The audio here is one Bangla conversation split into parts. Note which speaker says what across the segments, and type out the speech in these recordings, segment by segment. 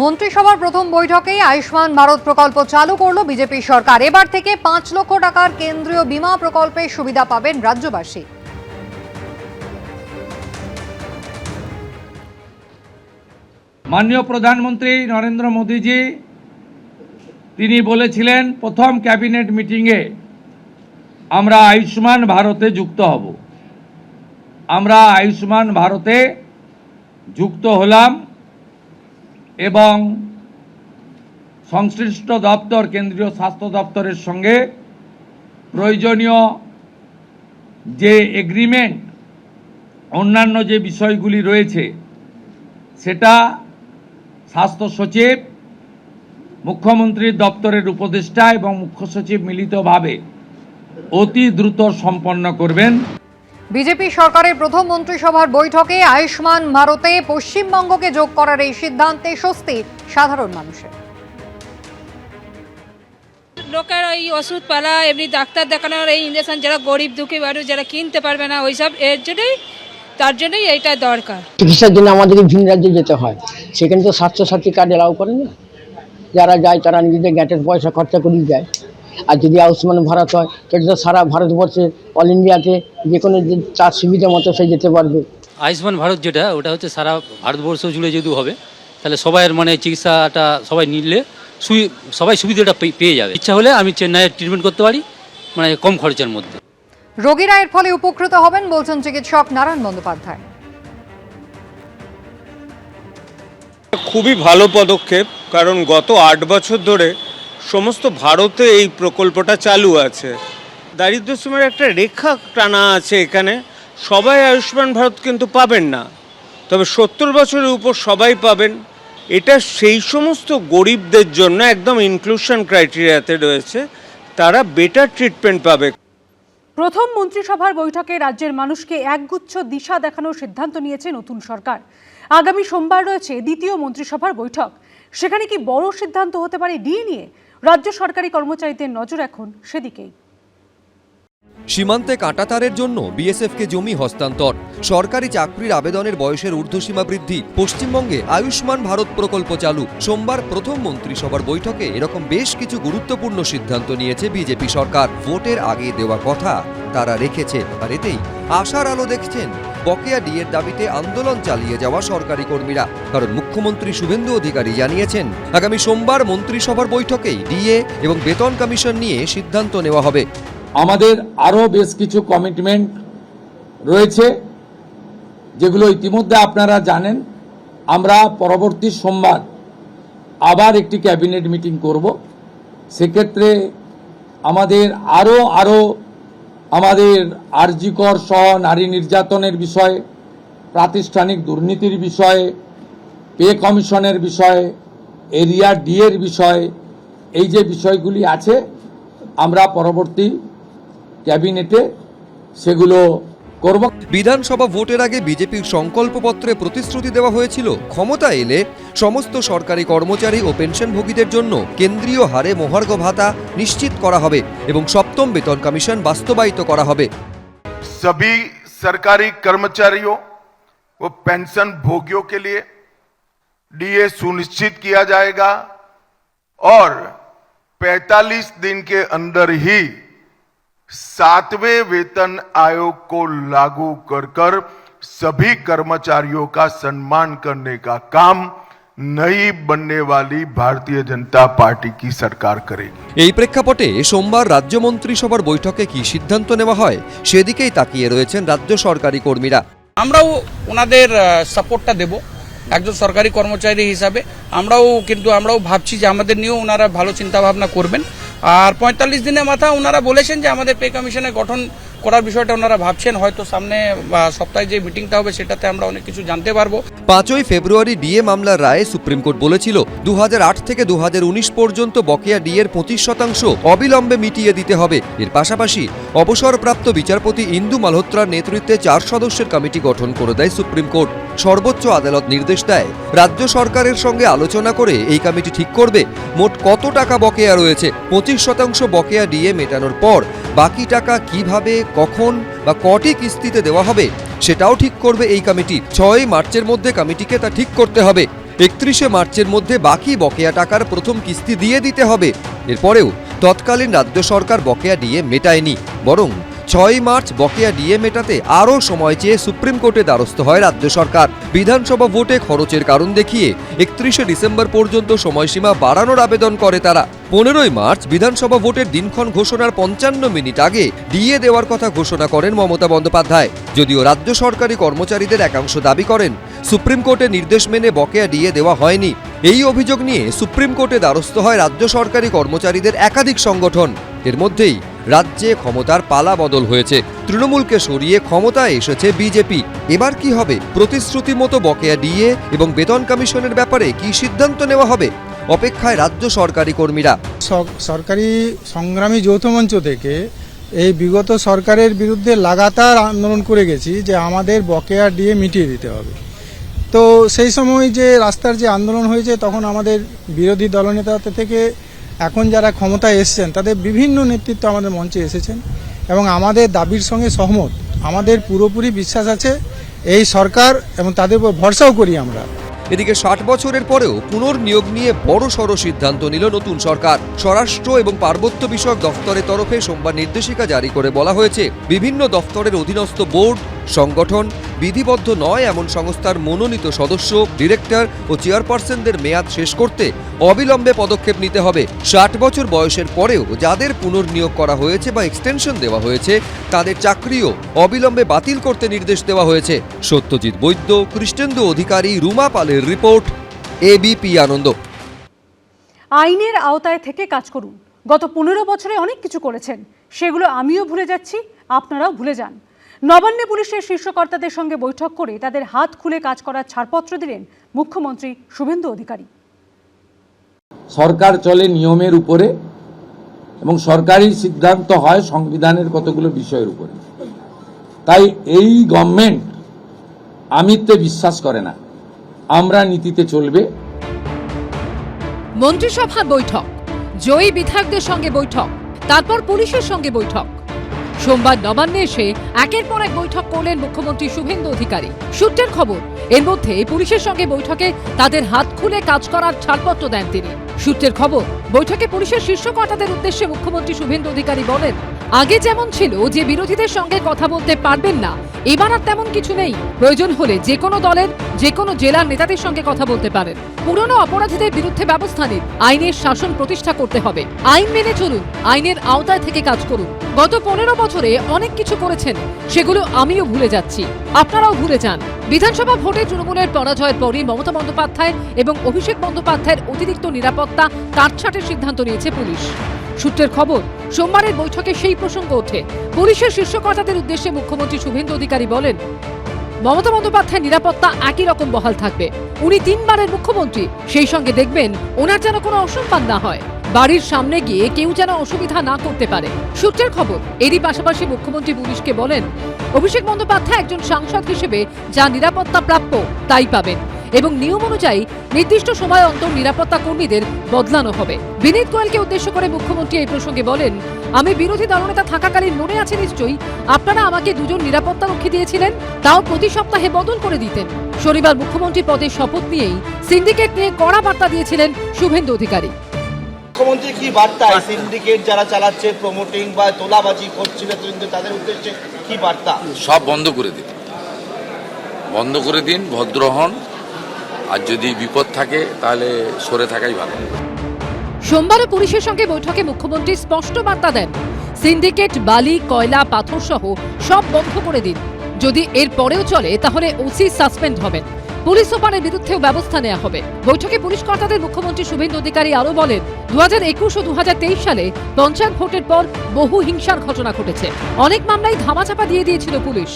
Speaker 1: মন্ত্রিসভার প্রথম বৈঠকেই আয়ুষ্মান ভারত প্রকল্প চালু করল বিজেপি সরকার। এবার থেকে 5 লক্ষ টাকার কেন্দ্রীয় বীমা প্রকল্পের সুবিধা পাবেন রাজ্যবাসী।
Speaker 2: মাননীয় প্রধানমন্ত্রী নরেন্দ্র মোদীজি তিনি বলেছিলেন প্রথম ক্যাবিনেট মিটিংয়ে আমরা আয়ুষ্মান ভারতে যুক্ত হব। আমরা আয়ুষ্মান ভারতে যুক্ত হলাম এবং সংশ্লিষ্ট দপ্তর কেন্দ্রীয় স্বাস্থ্য দপ্তরের সঙ্গে প্রয়োজনীয় যে এগ্রিমেন্ট অন্যান্য যে বিষয়গুলি রয়েছে সেটা স্বাস্থ্য সচিব, মুখ্যমন্ত্রীর দপ্তরের উপদেষ্টা এবং মুখ্য সচিব মিলিতভাবে অতি দ্রুত সম্পন্ন করবেন।
Speaker 1: বিজেপি সরকারের প্রথম মন্ত্রিসভার বৈঠকে আয়ুষ্মান ভারতে পশ্চিমবঙ্গকে যোগ করার এই সিদ্ধান্তে স্বস্তি সাধারণ মানুষের।
Speaker 3: লোকের ওই ওষুধ পালা এমনি ডাক্তার দেখানোর এই ইঞ্জেকশন যারা গরিব দুঃখী মানুষ যারা কিনতে পারবে না ওইসব তার জন্যই এইটা দরকার।
Speaker 4: চিকিৎসার জন্য আমাদেরকে ভিন রাজ্যে যেতে হয়, সেখানে তো স্বাস্থ্যসাথী কার্ড এলাও করে না। যারা যায় তারা নিজেদের গ্যাটের পয়সা খরচা করেই যায়। আর যদি আয়ুষ্মান ভারত হয় সেটা তো সারা ভারতবর্ষে অল ইন্ডিয়াতে যে কোনো তার সুবিধা মতো সে যেতে পারবে।
Speaker 5: আয়ুষ্মান ভারত যেটা ওটা হচ্ছে সারা ভারতবর্ষ জুড়ে যদি হবে তাহলে সবাইয়ের চিকিৎসাটা সবাই নিলে সবাই সুবিধাটা পেয়ে যাবে। ইচ্ছা হলে আমি চেন্নাইয়ে ট্রিটমেন্ট করতে পারি কম খরচের মধ্যে।
Speaker 1: রোগীরা এর ফলে উপকৃত হবেন বলছেন চিকিৎসক নারায়ণ বন্দ্যোপাধ্যায়।
Speaker 6: খুবই ভালো পদক্ষেপ, কারণ গত 8 বছর ধরে সমস্ত ভারতে এই প্রকল্পটা চালু আছে। দারিদ্র্য সীমার একটা রেখা টানা আছে এখানে। সবাই আয়ুষ্মান ভারত কিন্তু পাবেন না, তবে 70 বছরের উপর সবাই পাবেন। এটা সেই সমস্ত গরিবদের জন্য একদম ইনক্লুশন ক্রাইটেরিয়াতে রয়েছে, তারা বেটার ট্রিটমেন্ট পাবে।
Speaker 7: প্রথম মন্ত্রিসভার বৈঠকে রাজ্যের মানুষকে একগুচ্ছ দিশা দেখানোর সিদ্ধান্ত নিয়েছে নতুন সরকার। আগামী সোমবার রয়েছে দ্বিতীয় মন্ত্রিসভার বৈঠক। সেখানে কি বড় সিদ্ধান্ত হতে পারে ডিএ নিয়ে? রাজ্য সরকারি কর্মচারীদের নজর এখন সেদিকেই।
Speaker 8: সীমান্তে কাঁটাতারের জন্য বিএসএফকে জমি হস্তান্তর, সরকারি চাকরির আবেদনের বয়সের ঊর্ধ্বসীমা বৃদ্ধি, পশ্চিমবঙ্গে আয়ুষ্মান ভারত প্রকল্প চালু। সোমবার প্রথম মন্ত্রিসভার বৈঠকে এরকম বেশ কিছু গুরুত্বপূর্ণ সিদ্ধান্ত নিয়েছে বিজেপি সরকার। ভোটের আগে দেওয়া কথা তারা রেখেছে, আর এতেই আশার আলো দেখছেন বকেয়া ডিএর দাবিতে আন্দোলন চালিয়ে যাওয়া সরকারি কর্মীরা। কারণ মুখ্যমন্ত্রী শুভেন্দু অধিকারী জানিয়েছেন আগামী সোমবার মন্ত্রিসভার বৈঠকেই ডিএ এবং বেতন কমিশন নিয়ে সিদ্ধান্ত নেওয়া হবে।
Speaker 2: আমাদের আরও বেশ কিছু কমিটমেন্ট রয়েছে যেগুলো ইতিমধ্যে আপনারা জানেন। আমরা পরবর্তী সোমবার আবার একটি ক্যাবিনেট মিটিং করব। সেক্ষেত্রে আমাদের আরও আমাদের আরজিকর সহ নারী নির্যাতনের বিষয়ে, প্রাতিষ্ঠানিক দুর্নীতির বিষয়ে, পে কমিশনের বিষয়ে, এরিয়া ডি এর বিষয়ে, এই যে বিষয়গুলি আছে আমরা পরবর্তী ক্যাবিনেটে সেগুলো করব।
Speaker 8: বিধানসভা ভোটের আগে বিজেপির সংকল্পপত্রে প্রতিশ্রুতি দেওয়া হয়েছিল ক্ষমতা এলে সমস্ত সরকারি কর্মচারী ও পেনশনভোগীদের জন্য কেন্দ্রীয় হারে মহার্ঘ ভাতা নিশ্চিত করা হবে এবং সপ্তম বেতন কমিশন বাস্তবায়িত করা হবে।
Speaker 9: सभी सरकारी कर्मचारियों व पेंशन भोगियों के लिए डीए सुनिश्चित किया जाएगा और 45 दिन के अंदर ही 7वें वेतन आयोग को लागू कर सभी कर्मचारियों का सम्मान करने का काम नई बनने वाली भारतीय जनता पार्टी की सरकार करेगी।
Speaker 8: এই প্রেক্ষাপটে সোমবার রাজ্য মন্ত্রিসভার বৈঠকে কি সিদ্ধান্ত নেওয়া হয় সেদিকেই তাকিয়ে রয়েছেন রাজ্য সরকারি কর্মীরা।
Speaker 10: আমরাও ওনাদের সাপোর্টটা দেব একজন সরকারি কর্মচারী হিসাবে। আমরাও ভাবছি যে আমাদের নিয়েও ওনারা ভালো চিন্তা ভাবনা করবেন। আর 45 দিনের মাথা ওনারা বলেছেন যে আমাদের পে কমিশনে গঠন করার বিষয়টা ওনারা ভাবছেন। হয়তো সামনে সপ্তাহে যে মিটিংটা হবে সেটাতে আমরা অনেক কিছু জানতে পারবো। 5ই
Speaker 8: ফেব্রুয়ারি ডিএ মামলার রায়ে সুপ্রিম কোর্ট বলেছিল 2008 থেকে 2019 পর্যন্ত বকেয়া ডিএর 25% অবিলম্বে মিটিয়ে দিতে হবে। এর পাশাপাশি অবসরপ্রাপ্ত বিচারপতি ইন্দু মালহোত্রার নেতৃত্বে 4 সদস্যের কমিটি গঠন করে দেয় সুপ্রিম কোর্ট। সর্বোচ্চ আদালত নির্দেশ দেয় রাজ্য সরকারের সঙ্গে আলোচনা করে এই কমিটি ঠিক করবে মোট কত টাকা বকেয়া রয়েছে। 25% বকেয়া ডিএ মেটানোর পর বাকি টাকা কিভাবে, কখন বা কটি কিস্তিতে দেওয়া হবে সেটাও ঠিক করবে এই কমিটি। 6 মার্চের মধ্যে কমিটিকে তা ঠিক করতে হবে। 31শে মার্চের মধ্যে বাকি বকেয়া টাকার প্রথম কিস্তি দিয়ে দিতে হবে। এরপরেও তৎকালীন রাজ্য সরকার বকেয়া ডিএ মেটায়নি, বরং 6 মার্চ বকেয়া ডিএ মেটাতে আরও সময় চেয়ে সুপ্রিম কোর্টে দ্বারস্থ হয় রাজ্য সরকার। বিধানসভা ভোটে খরচের কারণ দেখিয়ে 31শে ডিসেম্বর পর্যন্ত সময়সীমা বাড়ানোর আবেদন করে তারা। 15ই মার্চ বিধানসভা ভোটের দিনক্ষণ ঘোষণার 55 মিনিট আগে ডিএ দেওয়ার কথা ঘোষণা করেন মমতা বন্দ্যোপাধ্যায়। যদিও রাজ্য সরকারি কর্মচারীদের একাংশ দাবি করেন সুপ্রিম কোর্টের নির্দেশ মেনে বকেয়া ডিএ দেওয়া হয়নি। এই অভিযোগ নিয়ে সুপ্রিম কোর্টে দ্বারস্থ হয় রাজ্য সরকারি কর্মচারীদের একাধিক সংগঠন। এর মধ্যেই রাজ্যে ক্ষমতার পালা বদল হয়েছে, তৃণমূলকে সরিয়ে ক্ষমতায় এসেছে বিজেপি। এবার কি হবে? প্রতিশ্রুতি মতো বকেয়া ডিএ এবং বেতন কমিশনের ব্যাপারে কি সিদ্ধান্ত নেওয়া হবে? অপেক্ষায় রাজ্য সরকারি কর্মীরা।
Speaker 11: সরকারি সংগ্রামী যৌথ মঞ্চ থেকে এই বিগত সরকারের বিরুদ্ধে লাগাতার আন্দোলন করে গেছি যে আমাদের বকেয়া ডিএ মিটিয়ে দিতে হবে। তো সেই সময় যে রাস্তার যে আন্দোলন হয়েছে, তখন আমাদের বিরোধী দলনেতা থেকে এখন যারা ক্ষমতায় এসেছেন তাদের বিভিন্ন নেতৃত্ব আমাদের মঞ্চে এসেছেন এবং আমাদের দাবির সঙ্গে সহমত। আমাদের পুরোপুরি বিশ্বাস আছে এই সরকার এবং তাদের উপর ভরসাও করি আমরা।
Speaker 8: এদিকে 60 বছরের পরেও পুনর্নিয়োগ নিয়ে বড়সড় সিদ্ধান্ত নিল নতুন সরকার। স্বরাষ্ট্র এবং পার্বত্য বিষয়ক দফতরের তরফে সোমবার নির্দেশিকা জারি করে বলা হয়েছে, বিভিন্ন দফতরের অধীনস্থ বোর্ড, সংগঠন, বিধিবদ্ধ নয় এমন সংস্থার মনোনীত সদস্য, ডিরেক্টর ও চেয়ারপারসনদের মেয়াদ শেষ করতে অবিলম্বে পদক্ষেপ নিতে হবে। 60 বছর বয়সের পরেও যাদের পুনর্নিয়োগ করা হয়েছে বা এক্সটেনশন দেওয়া হয়েছে তাদের চাকরিও অবিলম্বে বাতিল করতে নির্দেশ দেওয়া হয়েছে। সত্যজিৎ বৈদ্য, কৃষ্ণেন্দু অধিকারী, রুমা পালের রিপোর্ট, এবিপি আনন্দ।
Speaker 7: আইনের আওতায় থেকে কাজ করুন। গত 15 বছরে অনেক কিছু করেছেন, সেগুলো আমিও ভুলে যাচ্ছি, আপনারাও ভুলে যান। নবান্নে পুলিশের শীর্ষকর্তাদের সঙ্গে বৈঠক করে তাদের হাত খুলে কাজ করার ছাড়পত্র দিলেন মুখ্যমন্ত্রী শুভেন্দু অধিকারী।
Speaker 2: সরকার চলে নিয়মের উপরে এবং সরকারি সিদ্ধান্ত হয় সংবিধানের কতগুলো বিষয়ের উপরে। তাই এই গভর্নমেন্ট আমিত্বে বিশ্বাস করে না, আমরা নীতিতে চলবে।
Speaker 1: মন্ত্রিসভার বৈঠক, জয়ী বিধায়কদের সঙ্গে বৈঠক, তারপর পুলিশের সঙ্গে বৈঠক। সোমবার নবান্নে এসে একের পর এক বৈঠক করলেন মুখ্যমন্ত্রী শুভেন্দু অধিকারী। সূত্রের খবর, এর মধ্যে পুলিশের সঙ্গে বৈঠকে তাদের হাত খুলে কাজ করার ছাড়পত্র দেন তিনি। সূত্রের খবর, বৈঠকে পুলিশের শীর্ষ কর্তাদের উদ্দেশ্যে মুখ্যমন্ত্রী শুভেন্দু অধিকারী বলেন, আগে যেমন ছিল যে বিরোধীদের সঙ্গে কথা বলতে পারবেন না, এবার আর তেমন কিছু নেই। প্রয়োজন হলে যে কোনো দলের যে কোনো জেলার নেতাদের সঙ্গে কথা বলতে পারেন। পুরনো অপরাধীদের বিরুদ্ধে ব্যবস্থা নিন, আইনের শাসন প্রতিষ্ঠা করতে হবে। আইন মেনে চলুন, আইনের আওতায় থেকে কাজ করুন। গত 15 বছরে অনেক কিছু করেছেন, সেগুলো আমিও ভুলে যাচ্ছি, আপনারাও ভুলে যান। বিধানসভা ভোটে তৃণমূলের পরাজয়ের পরই মমতা বন্দ্যোপাধ্যায় এবং অভিষেক বন্দ্যোপাধ্যায়ের অতিরিক্ত নিরাপত্তা কাটছাঁটের সিদ্ধান্ত নিয়েছে পুলিশ। সূত্রের খবর, সোমবারের বৈঠকে সেই প্রসঙ্গ ওঠে। পুলিশের শীর্ষ কর্তাদের উদ্দেশ্যে মুখ্যমন্ত্রী শুভেন্দু অধিকারী বলেন, মমতা বন্দ্যোপাধ্যায়ের নিরাপত্তা একই রকম বহাল থাকবে। উনি 3 বারের মুখ্যমন্ত্রী, সেই সঙ্গে দেখবেন ওনার যেন কোনো অসম্মান না হয়, বাড়ির সামনে গিয়ে কেউ যেন অসুবিধা না করতে পারে। সূত্রের খবর, এরই পাশাপাশি মুখ্যমন্ত্রী পুলিশকে বলেন, অভিষেক বন্দ্যোপাধ্যায় একজন সাংসদ হিসেবে যা নিরাপত্তা প্রাপ্য তাই পাবেন এবং নিয়ম অনুযায়ী নির্দিষ্ট সময় অন্তর নিরাপত্তা কর্মীদের বদলানো হবে। বিনীত গোয়েলকে উদ্দেশ্য করে মুখ্যমন্ত্রী এই প্রসঙ্গে বলেন, আমি বিরোধী দলনেতা থাকাকালীন মনে আছে নিশ্চয়ই, আপনারা আমাকে 2 জন নিরাপত্তা রক্ষী দিয়েছিলেন, তাও প্রতি সপ্তাহে বদল করে দিতেন। শনিবার মুখ্যমন্ত্রী পদের শপথ নিয়েই সিন্ডিকেট নিয়ে কড়া বার্তা দিয়েছিলেন শুভেন্দু অধিকারী।
Speaker 12: মুখ্যমন্ত্রী কি বার্তা, সিন্ডিকেট যারা চালাচ্ছে, প্রমোটিং বা তোলাবাজি করছে তাদের উদ্দেশ্যে কি বার্তা?
Speaker 13: সব বন্ধ করে দিন, বন্ধ করে দিন, ভদ্র হন, আর যদি বিপদ থাকে তাহলে সরে থাকাই ভালো।
Speaker 1: সোমবারও পুলিশের সঙ্গে বৈঠকে মুখ্যমন্ত্রী স্পষ্ট বার্তা দেন, সিন্ডিকেট, বালি, কয়লা, পাথর সহ সব বন্ধ করে দিন। যদি এর পরেও চলে তাহলে ওসি সাসপেন্ড হবেন, পুলিশ সুপারের বিরুদ্ধেও ব্যবস্থা নেওয়া হবে। বৈঠকে পুলিশ কর্তাদের মুখ্যমন্ত্রী শুভেন্দু অধিকারী আরও বলেন, 2021 ও 2023 সালে পঞ্চায়েত ভোটের পর বহু হিংসার ঘটনা ঘটেছে। অনেক মামলায় ধামাচাপা দিয়ে দিয়েছিল পুলিশ,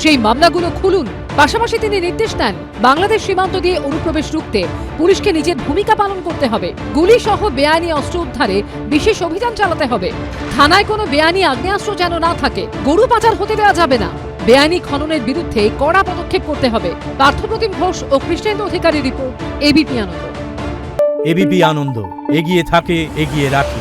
Speaker 1: সেই মামলাগুলো খুলুন। পাশাপাশি তিনি নির্দেশ দেন, বাংলাদেশ সীমান্ত দিয়ে অনুপ্রবেশ রুখতে পুলিশকে নিজের ভূমিকা পালন করতে হবে। গুলি সহ বেআইনি অস্ত্র উদ্ধারে বিশেষ অভিযান চালাতে হবে। থানায় কোনো বেআইনি আগ্নেয়াস্ত্র যেন না থাকে। গরু পাচার হতে দেওয়া যাবে না। বেআইনি খননের বিরুদ্ধে কড়া পদক্ষেপ করতে হবে। পার্থপ্রতিম ঘোষ ও কৃষ্ণেন্দু অধিকারী রিপোর্ট, এবিপি আনন্দ।
Speaker 14: এবিপি আনন্দ, এগিয়ে থাকে, এগিয়ে রাখে।